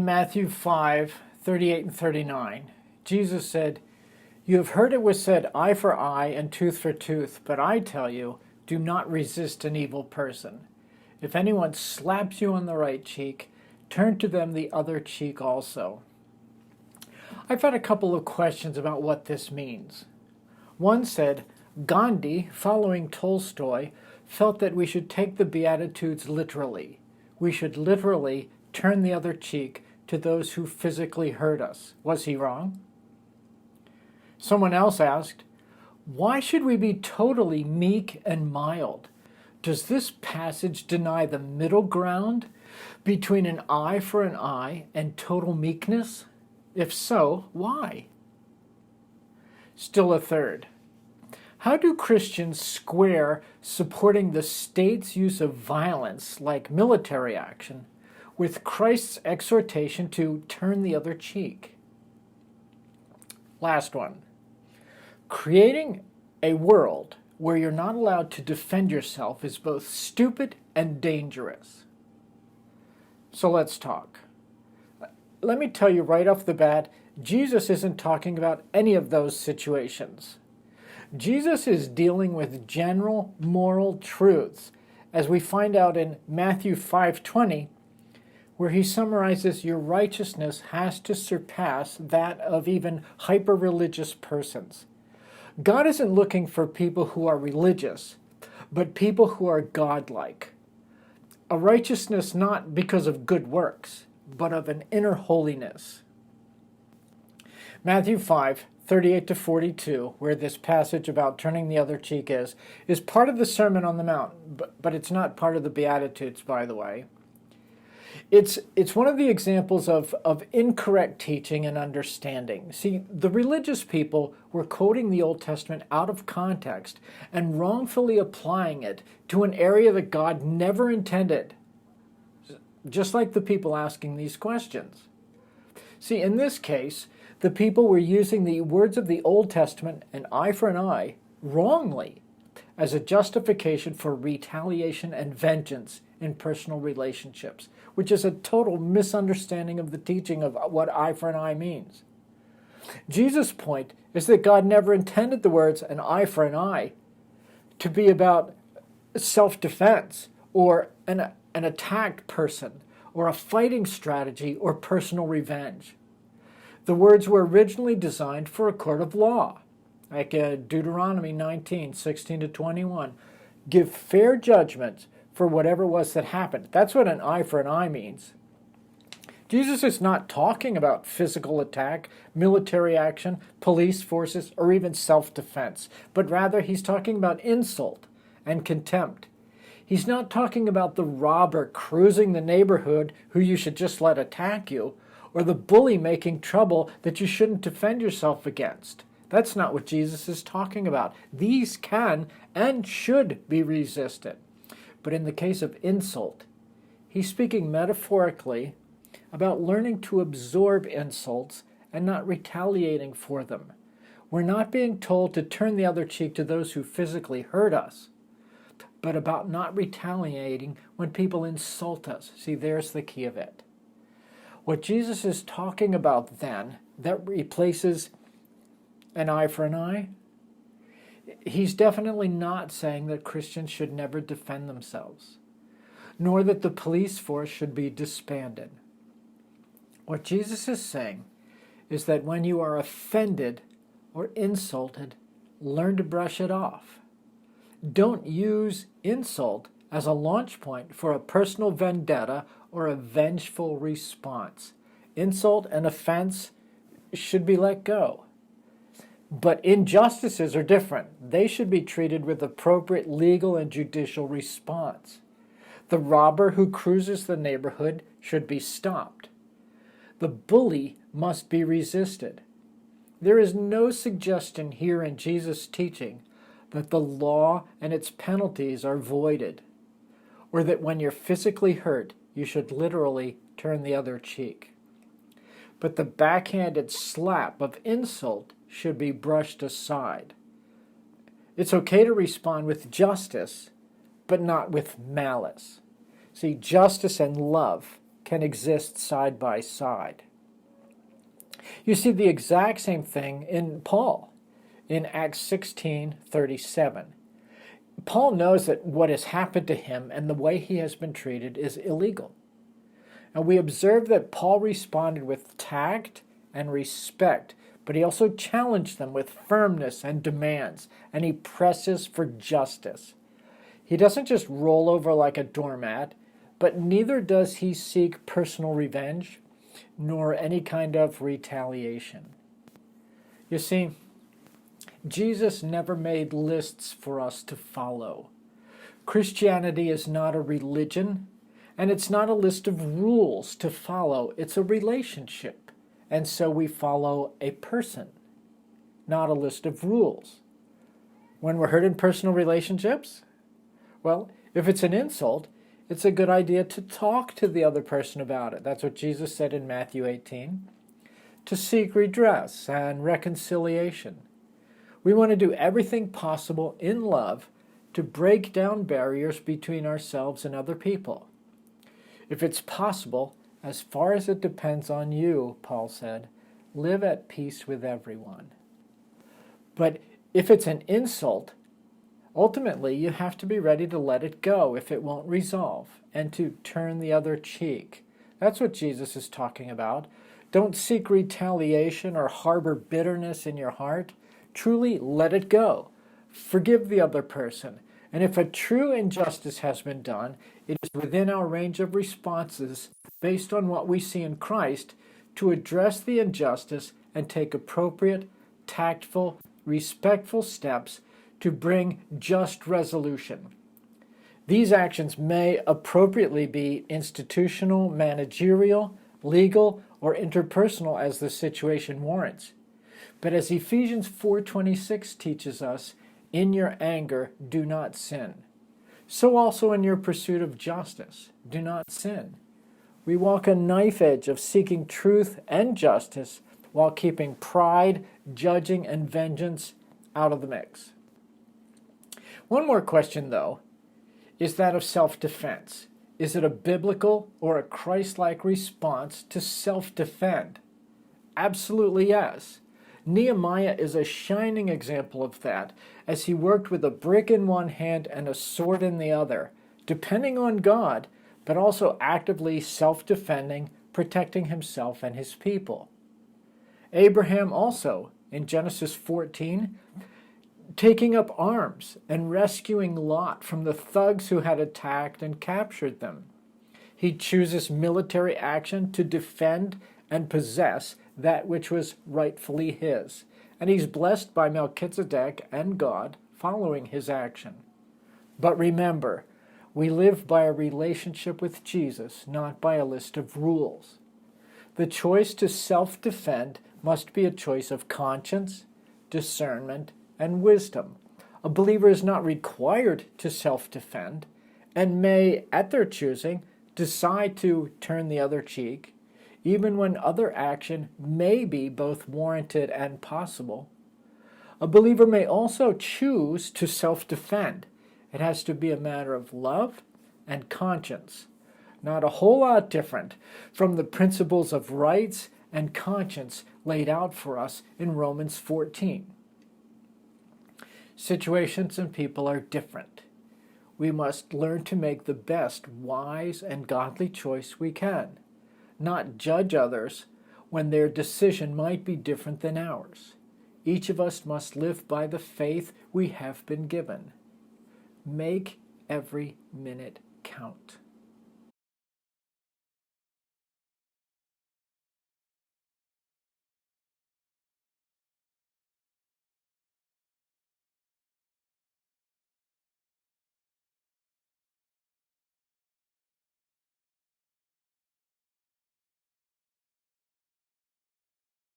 Matthew 5:38 and 39, Jesus said, "You have heard it was said, eye for eye and tooth for tooth, but I tell you, do not resist an evil person. If anyone slaps you on the right cheek, turn to them the other cheek also." I've had a couple of questions about what this means. One said, Gandhi, following Tolstoy, felt that we should take the Beatitudes literally. We should literally turn the other cheek to those who physically hurt us. Was he wrong? Someone else asked, why should we be totally meek and mild? Does this passage deny the middle ground between an eye for an eye and total meekness? If so, why? Still a third. How do Christians square supporting the state's use of violence, like military action, with Christ's exhortation to turn the other cheek? Last one. Creating a world where you're not allowed to defend yourself is both stupid and dangerous. So let's talk. Let me tell you right off the bat, Jesus isn't talking about any of those situations. Jesus is dealing with general moral truths, as we find out in Matthew 5:20, where he summarizes your righteousness has to surpass that of even hyper-religious persons. God isn't looking for people who are religious, but people who are godlike. A righteousness not because of good works, but of an inner holiness. Matthew 5:38 to 42, where this passage about turning the other cheek is part of the Sermon on the Mount, but it's not part of the Beatitudes, by the way. It's one of the examples of incorrect teaching and understanding. See, the religious people were quoting the Old Testament out of context and wrongfully applying it to an area that God never intended, just like the people asking these questions. See, in this case, the people were using the words of the Old Testament, an eye for an eye, wrongly, as a justification for retaliation and vengeance in personal relationships, which is a total misunderstanding of the teaching of what eye for an eye means. Jesus' point is that God never intended the words an eye for an eye to be about self-defense or an attacked person or a fighting strategy or personal revenge. The words were originally designed for a court of law, like Deuteronomy 19:16 to 21. Give fair judgment for whatever it was that happened. That's what an eye for an eye means. Jesus is not talking about physical attack, military action, police forces, or even self-defense, but rather he's talking about insult and contempt. He's not talking about the robber cruising the neighborhood who you should just let attack you, or the bully making trouble that you shouldn't defend yourself against. That's not what Jesus is talking about. These can and should be resisted. But in the case of insult, he's speaking metaphorically about learning to absorb insults and not retaliating for them. We're not being told to turn the other cheek to those who physically hurt us, but about not retaliating when people insult us. See, there's the key of it. What Jesus is talking about then, that replaces an eye for an eye, he's definitely not saying that Christians should never defend themselves, nor that the police force should be disbanded. What Jesus is saying is that when you are offended or insulted, learn to brush it off. Don't use insult as a launch point for a personal vendetta or a vengeful response. Insult and offense should be let go. But injustices are different. They should be treated with appropriate legal and judicial response. The robber who cruises the neighborhood should be stopped. The bully must be resisted. There is no suggestion here in Jesus' teaching that the law and its penalties are voided, or that when you're physically hurt, you should literally turn the other cheek. But the backhanded slap of insult should be brushed aside. It's okay to respond with justice, but not with malice. See, justice and love can exist side by side. You see the exact same thing in Paul in Acts 16:37. Paul knows that what has happened to him and the way he has been treated is illegal. And we observe that Paul responded with tact and respect, but he also challenged them with firmness and demands, and he presses for justice. He doesn't just roll over like a doormat, but neither does he seek personal revenge, nor any kind of retaliation. You see, Jesus never made lists for us to follow. Christianity is not a religion, and it's not a list of rules to follow. It's a relationship, and so we follow a person, not a list of rules. When we're hurt in personal relationships, well, if it's an insult, it's a good idea to talk to the other person about it. That's what Jesus said in Matthew 18. To seek redress and reconciliation. We want to do everything possible in love to break down barriers between ourselves and other people. If it's possible, as far as it depends on you, Paul said, live at peace with everyone. But if it's an insult, ultimately you have to be ready to let it go if it won't resolve, and to turn the other cheek. That's what Jesus is talking about. Don't seek retaliation or harbor bitterness in your heart. Truly let it go. Forgive the other person. And if a true injustice has been done, it is within our range of responses based on what we see in Christ to address the injustice and take appropriate, tactful, respectful steps to bring just resolution. These actions may appropriately be institutional, managerial, legal, or interpersonal as the situation warrants. But as Ephesians 4:26 teaches us, in your anger, do not sin. So also in your pursuit of justice, do not sin. We walk a knife edge of seeking truth and justice while keeping pride, judging, and vengeance out of the mix. One more question, though, is that of self-defense. Is it a biblical or a Christ-like response to self-defend? Absolutely yes. Nehemiah is a shining example of that, as he worked with a brick in one hand and a sword in the other, depending on God, but also actively self-defending, protecting himself and his people. Abraham also, in Genesis 14, taking up arms and rescuing Lot from the thugs who had attacked and captured them. He chooses military action to defend and possess that which was rightfully his, and he's blessed by Melchizedek and God following his action. But remember, we live by a relationship with Jesus, not by a list of rules. The choice to self-defend must be a choice of conscience, discernment, and wisdom. A believer is not required to self-defend and may, at their choosing, decide to turn the other cheek, even when other action may be both warranted and possible. A believer may also choose to self-defend. It has to be a matter of love and conscience, not a whole lot different from the principles of rights and conscience laid out for us in Romans 14. Situations and people are different. We must learn to make the best wise and godly choice we can, not judge others when their decision might be different than ours. Each of us must live by the faith we have been given. Make every minute count.